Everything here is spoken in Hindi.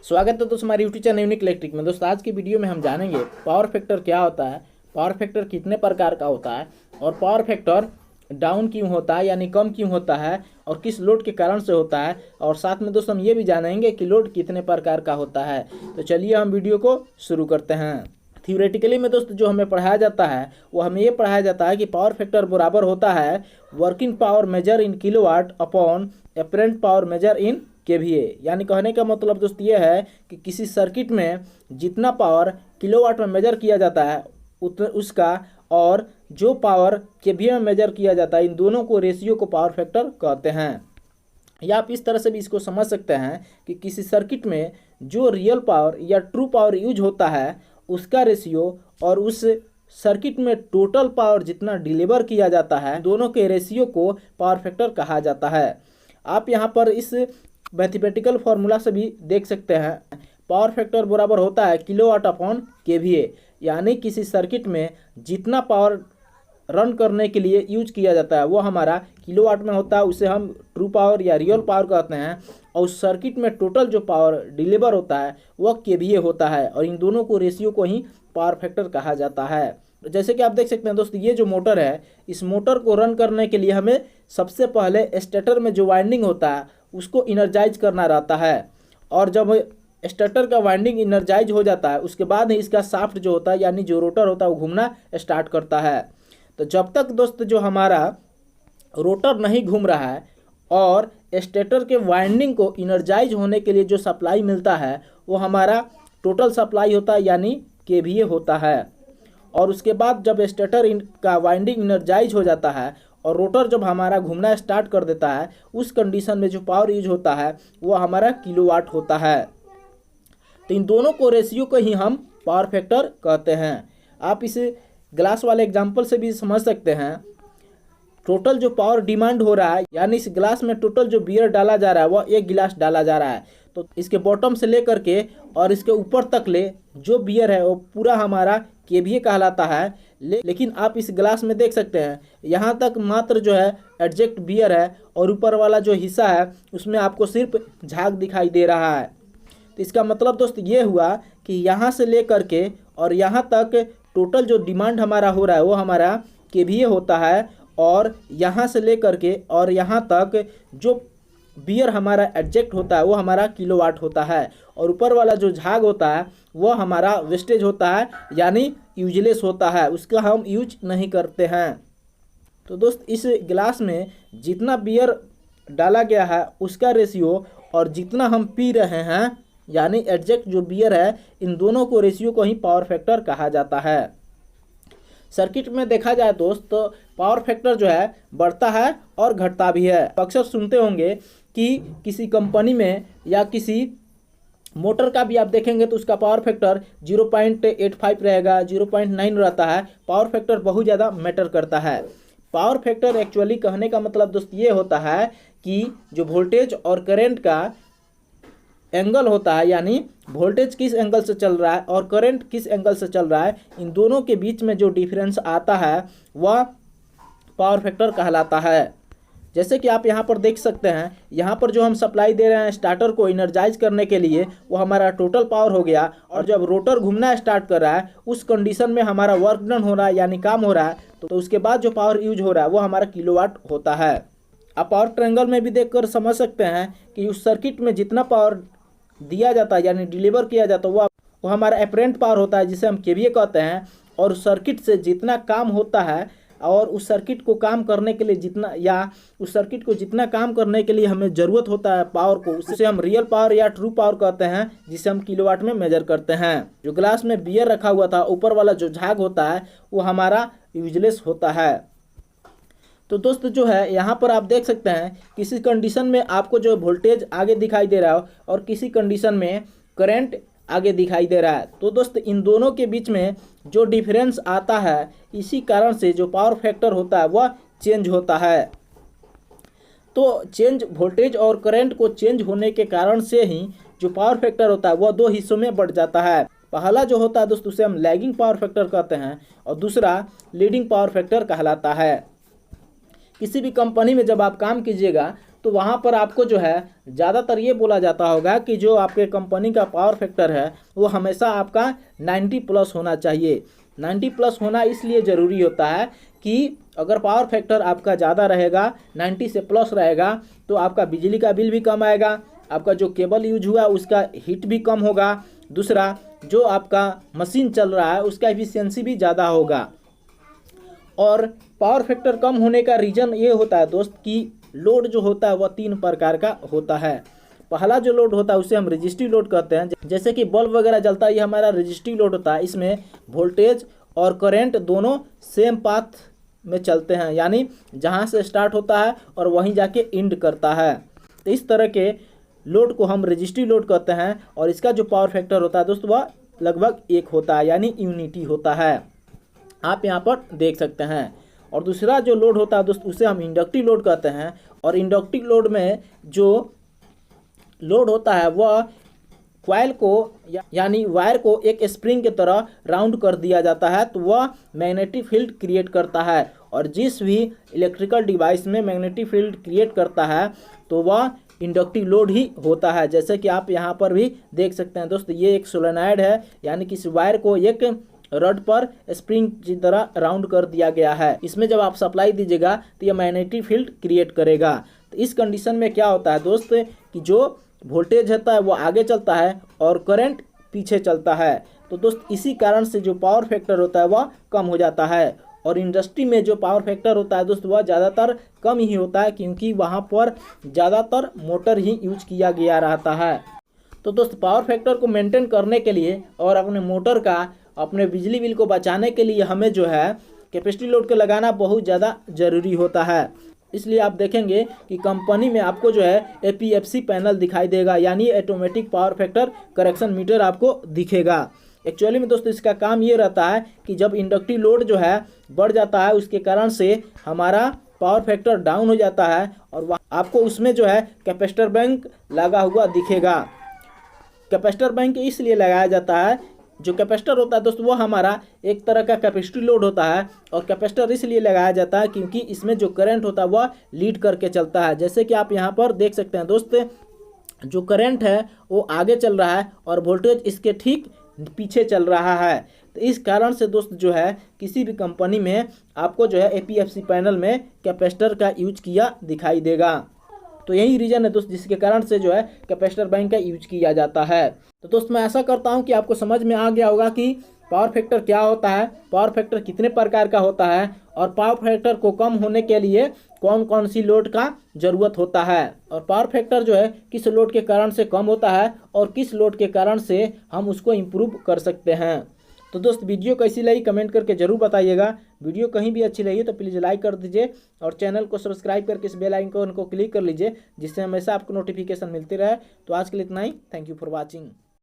स्वागत है दोस्तों हमारे यूट्यूब चैनल यूनिक इलेक्ट्रिक में। दोस्तों आज की वीडियो में हम जानेंगे पावर फैक्टर क्या होता है, पावर फैक्टर कितने प्रकार का होता है और पावर फैक्टर डाउन क्यों होता है यानी कम क्यों होता है और किस लोड के कारण से होता है, और साथ में दोस्तों हम ये भी जानेंगे कि लोड कितने प्रकार का होता है। तो चलिए हम वीडियो को शुरू करते हैं। थ्योरेटिकली में दोस्तों जो हमें पढ़ाया जाता है वो हमें ये पढ़ाया जाता है कि पावर फैक्टर बराबर होता है working power measure in kilowatt upon apparent power measure in KVA. यानी कहने का मतलब दोस्त ये है कि किसी सर्किट में जितना पावर किलोवाट में मेजर किया जाता है उसका और जो पावर केवीए में मेजर किया जाता है, इन दोनों को रेशियो को पावर फैक्टर कहते हैं। या आप इस तरह से भी इसको समझ सकते हैं कि किसी सर्किट में जो रियल पावर या ट्रू पावर यूज होता है उसका रेशियो और उस सर्किट में टोटल पावर जितना डिलीवर किया जाता है, दोनों के रेशियो को पावर फैक्टर कहा जाता है। आप यहाँ पर इस मैथमेटिकल फार्मूला से भी देख सकते हैं, पावर फैक्टर बराबर होता है किलोवाट अपॉन केवीए। यानी किसी सर्किट में जितना पावर रन करने के लिए यूज किया जाता है वो हमारा किलोवाट में होता है, उसे हम ट्रू पावर या रियल पावर कहते हैं। और उस सर्किट में टोटल जो पावर डिलीवर होता है वह केवीए होता है, और इन दोनों को रेशियो को ही पावर फैक्टर कहा जाता है। जैसे कि आप देख सकते हैं दोस्तों, ये जो मोटर है, इस मोटर को रन करने के लिए हमें सबसे पहले स्टेटर में जो वाइंडिंग होता है उसको इनर्जाइज करना रहता है, और जब स्टेटर का वाइंडिंग इनर्जाइज हो जाता है उसके बाद ही इसका शाफ्ट जो होता है यानी जो रोटर होता है वो घूमना स्टार्ट करता है। तो जब तक दोस्त जो हमारा रोटर नहीं घूम रहा है और स्टेटर के वाइंडिंग को इनर्जाइज होने के लिए जो सप्लाई मिलता है वो हमारा टोटल सप्लाई होता है यानी केवीए होता है। और उसके बाद जब स्टेटर का वाइंडिंग इनर्जाइज हो जाता है और रोटर जब हमारा घूमना स्टार्ट कर देता है, उस कंडीशन में जो पावर यूज होता है वो हमारा किलोवाट होता है। तो इन दोनों को रेशियो को ही हम पावर फैक्टर कहते हैं। आप इस ग्लास वाले एग्जांपल से भी समझ सकते हैं। टोटल जो पावर डिमांड हो रहा है यानी इस ग्लास में टोटल जो बियर डाला जा रहा है वह एक गिलास डाला जा रहा है, तो इसके बॉटम से लेकर के और इसके ऊपर तक ले जो बियर है वो पूरा हमारा केवीए कहलाता है। लेकिन आप इस ग्लास में देख सकते हैं यहाँ तक मात्र जो है एडजेक्ट बियर है और ऊपर वाला जो हिस्सा है उसमें आपको सिर्फ झाग दिखाई दे रहा है। तो इसका मतलब दोस्त ये हुआ कि यहाँ से लेकर के और यहाँ तक टोटल जो डिमांड हमारा हो रहा है वो हमारा केवीए होता है, और यहाँ से लेकर के और यहाँ तक जो बियर हमारा एडजेक्ट होता है वो हमारा किलोवाट होता है, और ऊपर वाला जो झाग होता है वो हमारा वेस्टेज होता है यानी यूजलेस होता है, उसका हम यूज नहीं करते हैं। तो दोस्त इस गिलास में जितना बियर डाला गया है उसका रेशियो और जितना हम पी रहे हैं यानी एडजेक्ट जो बियर है, इन दोनों को रेशियो को ही पावर फैक्टर कहा जाता है। सर्किट में देखा जाए दोस्त तो पावर फैक्टर जो है बढ़ता है और घटता भी है। अक्सर सुनते होंगे कि किसी कंपनी में या किसी मोटर का भी आप देखेंगे तो उसका पावर फैक्टर 0.85 रहेगा, 0.9 रहता है। पावर फैक्टर बहुत ज़्यादा मैटर करता है। पावर फैक्टर एक्चुअली कहने का मतलब दोस्त ये होता है कि जो वोल्टेज और करंट का एंगल होता है यानी वोल्टेज किस एंगल से चल रहा है और करंट किस एंगल से चल रहा है, इन दोनों के बीच में जो डिफरेंस आता है वह पावर फैक्टर कहलाता है। जैसे कि आप यहाँ पर देख सकते हैं, यहाँ पर जो हम सप्लाई दे रहे हैं स्टार्टर को इनर्जाइज करने के लिए वो हमारा टोटल पावर हो गया, और जब रोटर घूमना स्टार्ट कर रहा है उस कंडीशन में हमारा वर्क डन हो रहा है यानी काम हो रहा है, तो उसके बाद जो पावर यूज हो रहा है वो हमारा किलोवाट होता है। आप पावर ट्रायंगल में भी देखकर समझ सकते हैं कि उस सर्किट में जितना पावर दिया जाता है यानी डिलीवर किया जाता है वो हमारा एपरेंट पावर होता है जिसे हम केवीए कहते हैं, और उस सर्किट से जितना काम होता है और उस सर्किट को काम करने के लिए जितना या उस सर्किट को जितना काम करने के लिए हमें ज़रूरत होता है पावर को, उसे हम रियल पावर या ट्रू पावर कहते हैं जिसे हम किलोवाट में मेजर करते हैं। जो ग्लास में बियर रखा हुआ था ऊपर वाला जो झाग होता है वो हमारा यूजलेस होता है। तो दोस्त जो है यहाँ पर आप देख सकते हैं किसी कंडीशन में आपको जो वोल्टेज आगे दिखाई दे रहा है और किसी कंडीशन में करंट आगे दिखाई दे रहा है। तो दोस्त इन दोनों के बीच में जो डिफरेंस आता है इसी कारण से जो पावर फैक्टर होता है वह चेंज होता है। तो चेंज वोल्टेज और करंट को चेंज होने के कारण से ही जो पावर फैक्टर होता है वह दो हिस्सों में बढ़ जाता है। पहला जो होता है दोस्त उसे हम लैगिंग पावर फैक्टर कहते हैं और दूसरा लीडिंग पावर फैक्टर कहलाता है। किसी भी कंपनी में जब आप काम कीजिएगा तो वहाँ पर आपको जो है ज़्यादातर ये बोला जाता होगा कि जो आपके कंपनी का पावर फैक्टर है वो हमेशा आपका 90+ होना चाहिए। 90+ होना इसलिए ज़रूरी होता है कि अगर पावर फैक्टर आपका ज़्यादा रहेगा, 90 से प्लस रहेगा, तो आपका बिजली का बिल भी कम आएगा, आपका जो केबल यूज हुआ उसका हीट भी कम होगा, दूसरा जो आपका मशीन चल रहा है उसका एफिशिएंसी भी ज़्यादा होगा। और पावर फैक्टर कम होने का रीज़न ये होता है दोस्त कि लोड जो होता है वह 3 प्रकार का होता है। पहला जो लोड होता है उसे हम रजिस्टिव लोड कहते हैं। जैसे कि बल्ब वगैरह जलता है, ये हमारा रजिस्टिव लोड होता है। इसमें वोल्टेज और करंट दोनों सेम पाथ में चलते हैं, यानी जहाँ से स्टार्ट होता है और वहीं जाके एंड करता है। तो इस तरह के लोड को हम रजिस्टिव लोड कहते हैं और इसका जो पावर फैक्टर होता है दोस्तों वह लगभग 1 होता है, यानी यूनिटी होता है। आप यहाँ पर देख सकते हैं। और दूसरा जो लोड होता है दोस्तों उसे हम इंडक्टिव लोड कहते हैं। और इंडक्टिव लोड में जो लोड होता है वह कॉइल को यानी वायर को एक स्प्रिंग की तरह राउंड कर दिया जाता है, तो वह मैग्नेटिक फील्ड क्रिएट करता है। और जिस भी इलेक्ट्रिकल डिवाइस में मैग्नेटिक फील्ड क्रिएट करता है तो वह इंडक्टिव लोड ही होता है। जैसे कि आप यहाँ पर भी देख सकते हैं दोस्तों, ये एक सोलेनॉइड है, यानी कि इस वायर को एक रड पर स्प्रिंग की तरह राउंड कर दिया गया है। इसमें जब आप सप्लाई दीजिएगा तो यह मैग्नेटिक फील्ड क्रिएट करेगा। तो इस कंडीशन में क्या होता है दोस्त कि जो वोल्टेज होता है वो आगे चलता है और करंट पीछे चलता है। तो दोस्त इसी कारण से जो पावर फैक्टर होता है वह कम हो जाता है। और इंडस्ट्री में जो पावर फैक्टर होता है दोस्त वह ज़्यादातर कम ही होता है, क्योंकि वहाँ पर ज़्यादातर मोटर ही यूज किया गया रहता है। तो दोस्त पावर फैक्टर को मेंटेन करने के लिए और अपने मोटर का अपने बिजली बिल को बचाने के लिए हमें जो है कैपेसिटी लोड को लगाना बहुत ज़्यादा ज़रूरी होता है। इसलिए आप देखेंगे कि कंपनी में आपको जो है APFC पैनल दिखाई देगा, यानी automatic power factor correction meter आपको दिखेगा। एक्चुअली में दोस्तों इसका काम ये रहता है कि जब इंडक्टिव लोड जो है बढ़ जाता है उसके कारण से हमारा पावर फैक्टर डाउन हो जाता है और आपको उसमें जो है कैपेसिटर बैंक लगा हुआ दिखेगा। कैपेसिटर बैंक इसलिए लगाया जाता है, जो कैपेसिटर होता है दोस्तों वो हमारा एक तरह का कैपेसिटी लोड होता है। और कैपेसिटर इसलिए लगाया जाता है क्योंकि इसमें जो करंट होता है वह लीड करके चलता है। जैसे कि आप यहाँ पर देख सकते हैं दोस्त, जो करंट है वो आगे चल रहा है और वोल्टेज इसके ठीक पीछे चल रहा है। तो इस कारण से दोस्त जो है किसी भी कंपनी में आपको जो है APFC पैनल में कैपेसिटर का यूज किया दिखाई देगा। तो यही रीज़न है दोस्त जिसके कारण से जो है कैपेसिटर बैंक का यूज किया जाता है। तो दोस्त मैं ऐसा करता हूं कि आपको समझ में आ गया होगा कि पावर फैक्टर क्या होता है, पावर फैक्टर कितने प्रकार का होता है और पावर फैक्टर को कम होने के लिए कौन कौन सी लोड का ज़रूरत होता है, और पावर फैक्टर जो है किस लोड के कारण से कम होता है और किस लोड के कारण से हम उसको इम्प्रूव कर सकते हैं। तो दोस्त वीडियो कैसी लगी कमेंट करके ज़रूर बताइएगा। वीडियो कहीं भी अच्छी लगी तो प्लीज़ लाइक कर दीजिए और चैनल को सब्सक्राइब करके इस बेल आइकन को क्लिक कर लीजिए, जिससे हमेशा आपको नोटिफिकेशन मिलती रहे। तो आज के लिए इतना ही। Thank you for watching.